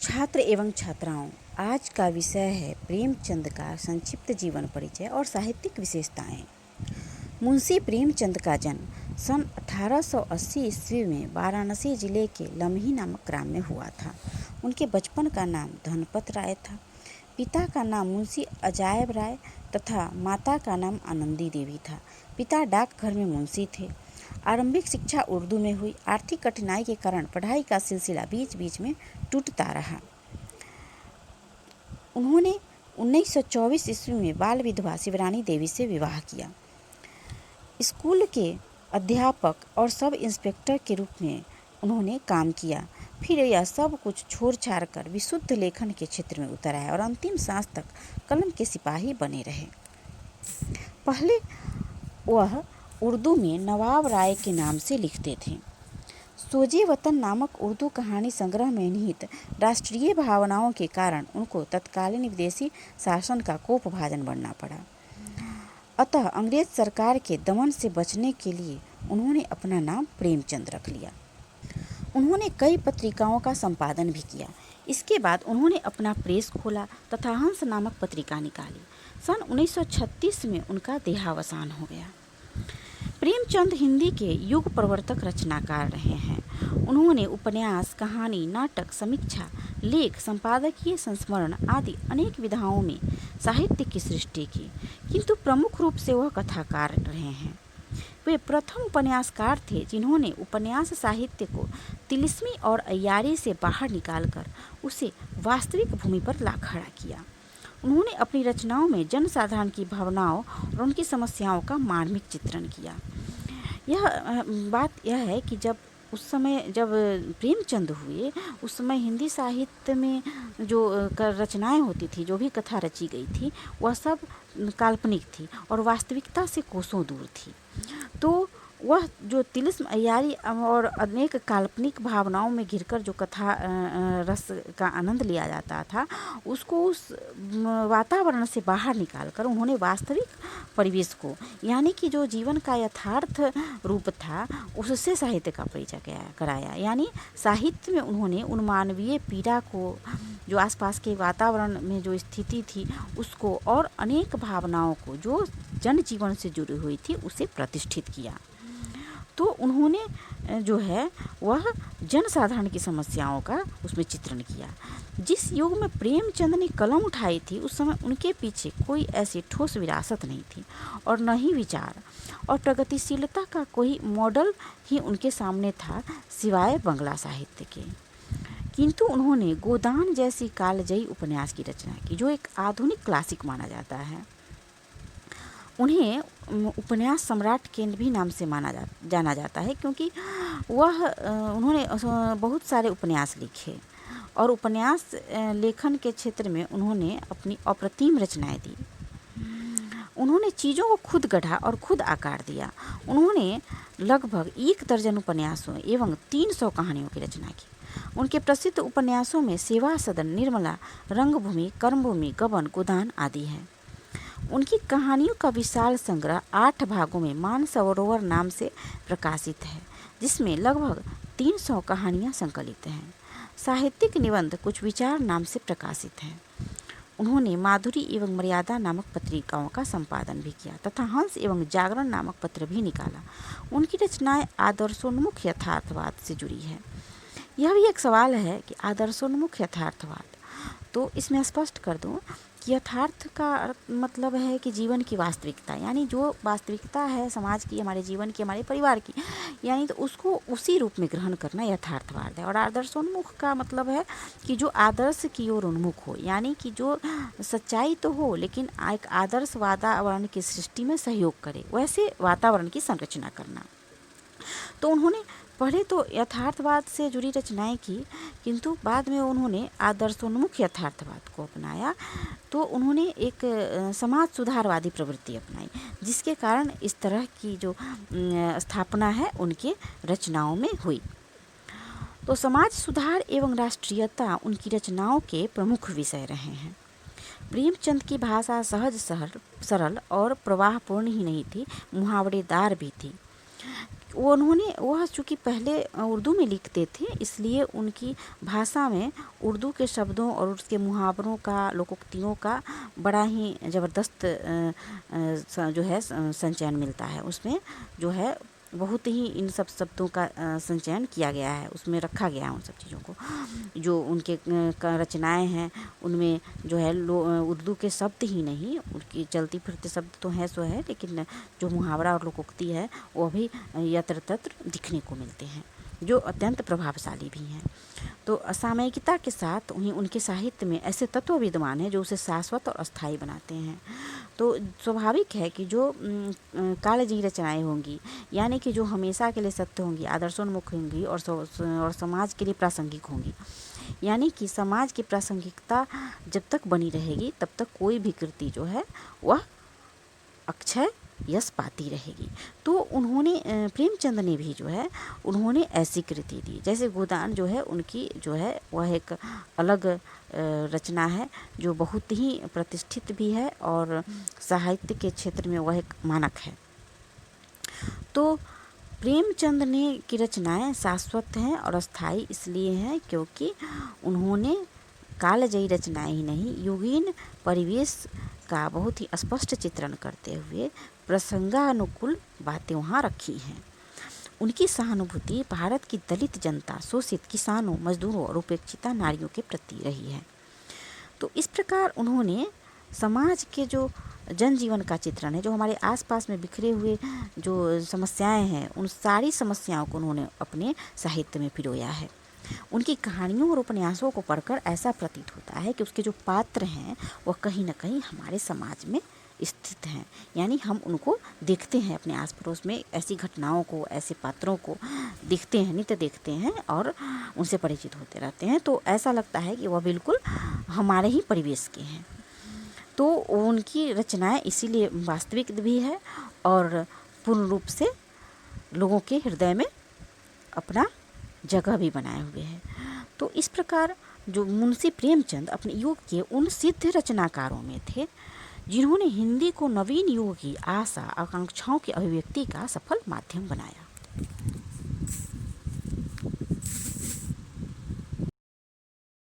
छात्र एवं छात्राओं, आज का विषय है प्रेमचंद का संक्षिप्त जीवन परिचय और साहित्यिक विशेषताएं। मुंशी प्रेमचंद का जन्म सन 1880 ईस्वी में वाराणसी जिले के लम्ही नामक ग्राम में हुआ था। उनके बचपन का नाम धनपत राय था। पिता का नाम मुंशी अजायब राय तथा माता का नाम आनंदी देवी था। पिता डाकघर में मुंशी थे। आरंभिक शिक्षा उर्दू में हुई। आर्थिक कठिनाई के कारण पढ़ाई का सिलसिला बीच बीच में टूटता रहा। उन्होंने 1924 ईस्वी में बाल विधवा शिवरानी देवी से विवाह किया। स्कूल के अध्यापक और सब इंस्पेक्टर के रूप में उन्होंने काम किया। फिर यह सब कुछ छोड़ छाड़ कर विशुद्ध लेखन के क्षेत्र में उतर आए और अंतिम सांस तक कलम के सिपाही बने रहे। पहले वह उर्दू में नवाब राय के नाम से लिखते थे। सोजे वतन नामक उर्दू कहानी संग्रह में निहित राष्ट्रीय भावनाओं के कारण उनको तत्कालीन विदेशी शासन का कोपभाजन बनना पड़ा। अतः अंग्रेज सरकार के दमन से बचने के लिए उन्होंने अपना नाम प्रेमचंद रख लिया। उन्होंने कई पत्रिकाओं का संपादन भी किया। इसके बाद उन्होंने अपना प्रेस खोला तथा हंस नामक पत्रिका निकाली। सन 1936 में उनका देहावसान हो गया। प्रेमचंद हिंदी के युग प्रवर्तक रचनाकार रहे हैं। उन्होंने उपन्यास, कहानी, नाटक, समीक्षा, लेख, संपादकीय संस्मरण आदि अनेक विधाओं में साहित्य की सृष्टि की, किंतु प्रमुख रूप से वह कथाकार रहे हैं। वे प्रथम उपन्यासकार थे जिन्होंने उपन्यास साहित्य को तिलिस्मी और अय्यारी से बाहर निकालकर उसे वास्तविक भूमि पर ला खड़ा किया। उन्होंने अपनी रचनाओं में जनसाधारण की भावनाओं और उनकी समस्याओं का मार्मिक चित्रण किया। बात यह है कि जब प्रेमचंद हुए उस समय हिंदी साहित्य में जो रचनाएं होती थी, जो भी कथा रची गई थी, वह सब काल्पनिक थी और वास्तविकता से कोसों दूर थी। तो वह जो तिलिस्म, अय्यारी और अनेक काल्पनिक भावनाओं में घिरकर जो कथा रस का आनंद लिया जाता था, उसको उस वातावरण से बाहर निकालकर उन्होंने वास्तविक परिवेश को, यानी कि जो जीवन का यथार्थ रूप था, उससे साहित्य का परिचय कराया। यानी साहित्य में उन्होंने उन मानवीय पीड़ा को, जो आसपास के वातावरण में जो स्थिति थी उसको, और अनेक भावनाओं को जो जनजीवन से जुड़ी हुई थी उसे प्रतिष्ठित किया। तो उन्होंने जो है वह जनसाधारण की समस्याओं का उसमें चित्रण किया। जिस युग में प्रेमचंद ने कलम उठाई थी उस समय उनके पीछे कोई ऐसी ठोस विरासत नहीं थी और न ही विचार और प्रगतिशीलता का कोई मॉडल ही उनके सामने था, सिवाय बंगला साहित्य के। किंतु उन्होंने गोदान जैसी कालजयी उपन्यास की रचना की, जो एक आधुनिक क्लासिक माना जाता है। उन्हें उपन्यास सम्राट के भी नाम से जाना जाता है, क्योंकि उन्होंने बहुत सारे उपन्यास लिखे और उपन्यास लेखन के क्षेत्र में उन्होंने अपनी अप्रतिम रचनाएं दी। उन्होंने चीज़ों को खुद गढ़ा और खुद आकार दिया। उन्होंने लगभग 1 दर्जन उपन्यासों एवं 300 कहानियों की रचना की। उनके प्रसिद्ध उपन्यासों में सेवा सदन, निर्मला, रंगभूमि, कर्मभूमि, गबन, गोदान आदि हैं। उनकी कहानियों का विशाल संग्रह 8 भागों में मानसरोवर नाम से प्रकाशित है, जिसमें लगभग 300 कहानियां संकलित हैं। साहित्यिक निबंध कुछ विचार नाम से प्रकाशित हैं। उन्होंने माधुरी एवं मर्यादा नामक पत्रिकाओं का संपादन भी किया तथा हंस एवं जागरण नामक पत्र भी निकाला। उनकी रचनाएं आदर्शोन्मुख यथार्थवाद से जुड़ी है। यह भी एक सवाल है कि आदर्शोन्मुख यथार्थवाद, तो इसमें स्पष्ट कर दूं कि यथार्थ का मतलब है कि जीवन की वास्तविकता, यानी जो वास्तविकता है समाज की, हमारे जीवन की, हमारे परिवार की, यानी तो उसको उसी रूप में ग्रहण करना यथार्थवाद है। और आदर्शोन्मुख का मतलब है कि जो आदर्श की ओर उन्मुख हो, यानी कि जो सच्चाई तो हो लेकिन एक आदर्श वातावरण की सृष्टि में सहयोग करे, वैसे वातावरण की संरचना करना। तो उन्होंने पहले तो यथार्थवाद से जुड़ी रचनाएं की, किंतु बाद में उन्होंने आदर्शोन्मुख यथार्थवाद को अपनाया। तो उन्होंने एक समाज सुधारवादी प्रवृत्ति अपनाई, जिसके कारण इस तरह की जो स्थापना है उनके रचनाओं में हुई। तो समाज सुधार एवं राष्ट्रीयता उनकी रचनाओं के प्रमुख विषय रहे हैं। प्रेमचंद की भाषा सहज सरल और प्रवाहपूर्ण ही नहीं थी, मुहावरेदार भी थी। वह चूँकि पहले उर्दू में लिखते थे, इसलिए उनकी भाषा में उर्दू के शब्दों और उसके मुहावरों का, लोकोक्तियों का बड़ा ही ज़बरदस्त जो है संचयन मिलता है। उसमें जो है बहुत ही इन सब शब्दों का संचयन किया गया है, उसमें रखा गया है उन सब चीज़ों को। जो उनके रचनाएं हैं उनमें जो है उर्दू के शब्द ही नहीं, उनकी चलती फिरते शब्द तो हैं सो है, लेकिन जो मुहावरा और लोकोक्ति है वो भी यत्र तत्र दिखने को मिलते हैं, जो अत्यंत प्रभावशाली भी हैं। तो असामयिकता के साथ उन्हें उनके साहित्य में ऐसे तत्व विद्यमान हैं जो उसे शाश्वत और अस्थायी बनाते हैं। तो स्वाभाविक है कि जो कालजयी रचनाएं होंगी, यानी कि जो हमेशा के लिए सत्य होंगी, आदर्शोन्मुख होंगी और समाज के लिए प्रासंगिक होंगी। यानी कि समाज की प्रासंगिकता जब तक बनी रहेगी तब तक कोई भी कृति जो है वह अक्षय यश पाती रहेगी। तो उन्होंने प्रेमचंद ने भी जो है उन्होंने ऐसी कृति दी। जैसे गोदान जो है उनकी जो है वह एक अलग रचना है जो बहुत ही प्रतिष्ठित भी है और साहित्य के क्षेत्र में वह एक मानक है। तो प्रेमचंद ने की रचनाएं शाश्वत हैं और अस्थायी इसलिए हैं क्योंकि उन्होंने कालजयी रचनाएं ही नहीं, युगीन परिवेश का बहुत ही स्पष्ट चित्रण करते हुए प्रसंगानुकूल बातें वहाँ रखी हैं। उनकी सहानुभूति भारत की दलित जनता, शोषित किसानों, मजदूरों और उपेक्षिता नारियों के प्रति रही है। तो इस प्रकार उन्होंने समाज के जो जनजीवन का चित्रण है, जो हमारे आसपास में बिखरे हुए जो समस्याएं हैं, उन सारी समस्याओं को उन्होंने अपने साहित्य में पिरोया है। उनकी कहानियों और उपन्यासों को पढ़कर ऐसा प्रतीत होता है कि उसके जो पात्र हैं वह कहीं ना कहीं हमारे समाज में स्थित हैं, यानी हम उनको देखते हैं अपने आस पड़ोस में, ऐसी घटनाओं को, ऐसे पात्रों को देखते हैं, नित्य देखते हैं और उनसे परिचित होते रहते हैं। तो ऐसा लगता है कि वह बिल्कुल हमारे ही परिवेश के हैं। तो उनकी रचनाएं इसीलिए वास्तविक भी है और पूर्ण रूप से लोगों के हृदय में अपना जगह भी बनाए हुए हैं। तो इस प्रकार जो मुंशी प्रेमचंद अपने युग के उन सिद्ध रचनाकारों में थे जिन्होंने हिंदी को नवीन युग की आशा, आकांक्षाओं की अभिव्यक्ति का सफल माध्यम बनाया।